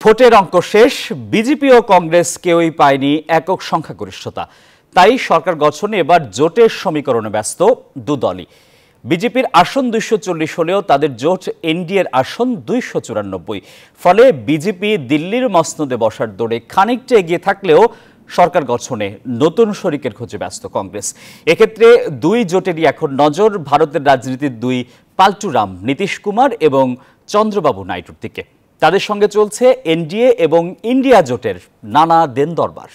ভোটের অঙ্ক শেষ, বিজেপি ও কংগ্রেস কেউই পায়নি একক সংখ্যাগরিষ্ঠতা। তাই সরকার গঠনে এবার জোটের সমীকরণে ব্যস্ত দু দলই। বিজেপির আসন 240 হলেও তাদের জোট এনডিএর আসন 294। ফলে বিজেপি দিল্লির মসনদে বসার দৌড়ে খানিকটা এগিয়ে থাকলেও সরকার গঠনে নতুন শরিকের খোঁজে ব্যস্ত কংগ্রেস। এক্ষেত্রে দুই জোটেরই এখন নজর ভারতের রাজনীতির দুই পাল্টুরাম নীতিশ কুমার এবং চন্দ্রবাবু নাইডুর দিকে। তাদের সঙ্গে চলছে এনডিএ এবং ইন্ডিয়া জোটের নানা দেন দরবার।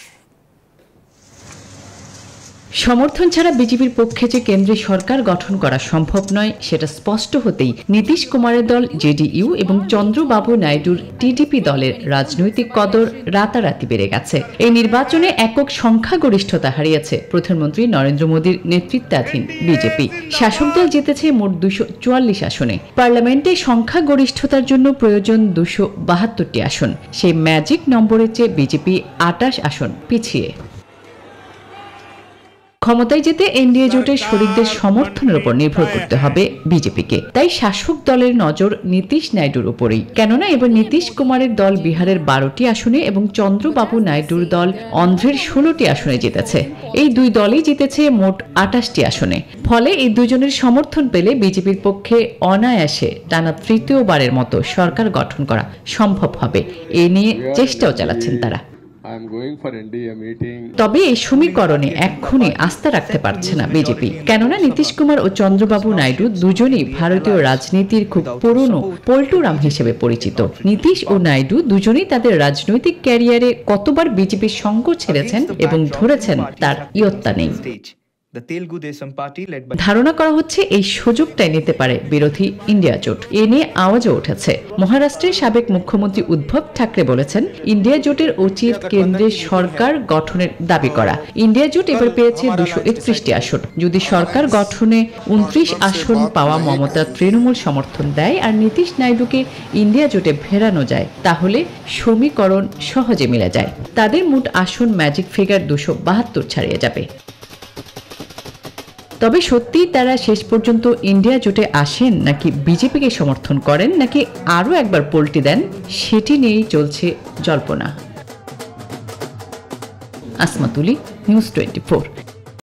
সমর্থন ছাড়া বিজেপির পক্ষে যে কেন্দ্রে সরকার গঠন করা সম্ভব নয় সেটা স্পষ্ট হতেই নীতিশ কুমারের দল জেডিইউ এবং চন্দ্রবাবু নাইডুর টিডিপি দলের রাজনৈতিক কদর রাতারাতি বেড়ে গেছে। এই নির্বাচনে একক সংখ্যাগরিষ্ঠতা হারিয়েছে প্রধানমন্ত্রী নরেন্দ্র মোদীর নেতৃত্বাধীন বিজেপি। শাসক দল জিতেছে মোট 244 আসনে। পার্লামেন্টে সংখ্যাগরিষ্ঠতার জন্য প্রয়োজন 272টি আসন। সেই ম্যাজিক নম্বরের চেয়ে বিজেপি 28 আসন পিছিয়ে। ক্ষমতায় যেতে এনডিএ জোটের শরিকদের সমর্থনের উপর নির্ভর করতে হবে বিজেপিকে। তাই শাসক দলের নজর নীতিশ নাইডুর উপরেই। কেননা এবার নীতিশ কুমারের দল বিহারের 12টি আসনে এবং চন্দ্রবাবু নাইডুর দল অন্ধ্রের 16টি আসনে জিতেছে। এই দুই দলই জিতেছে মোট 28টি আসনে। ফলে এই দুজনের সমর্থন পেলে বিজেপির পক্ষে অনায়াসে টানা তৃতীয়বারের মতো সরকার গঠন করা সম্ভব হবে। এ নিয়ে চেষ্টাও চালাচ্ছেন তারা। তবে এই সমীকরণে এক্ষুনি আস্থা রাখতে পারছে না বিজেপি। কেননা নীতিশ কুমার ও চন্দ্রবাবু নাইডু দুজনেই ভারতীয় রাজনীতির খুব পুরনো পল্টুরাম হিসেবে পরিচিত। নীতিশ ও নাইডু দুজনেই তাদের রাজনৈতিক ক্যারিয়ারে কতবার বিজেপির সঙ্গ ছেড়েছেন এবং ধরেছেন তার ইয়ত্তা নেই। ধারণা করা হচ্ছে এই সুযোগটাই নিতে পারে বিরোধী ইন্ডিয়া জোট। এ নিয়ে আওয়াজও উঠেছে। মহারাষ্ট্রের সাবেক মুখ্যমন্ত্রী উদ্ধব ঠাকরে বলেছেন, ইন্ডিয়া জোটের উচিত কেন্দ্রের সরকার গঠনের দাবি করা। ইন্ডিয়া জোট এবার পেয়েছে 231টি আসন। যদি সরকার গঠনে 29 আসন পাওয়া মমতা তৃণমূল সমর্থন দেয় আর নীতিশ নাইডুকে ইন্ডিয়া জোটে ফেরানো যায়, তাহলে সমীকরণ সহজে মিলে যায়। তাদের মোট আসন ম্যাজিক ফিগার 272 ছাড়িয়ে যাবে। তবে সত্যিই তারা শেষ পর্যন্ত ইন্ডিয়া জোটে আসেন নাকি বিজেপিকে সমর্থন করেন নাকি আরও একবার পল্টি দেন, সেটি নিয়েই চলছে জল্পনা। আসমা তুলি, নিউজ 24।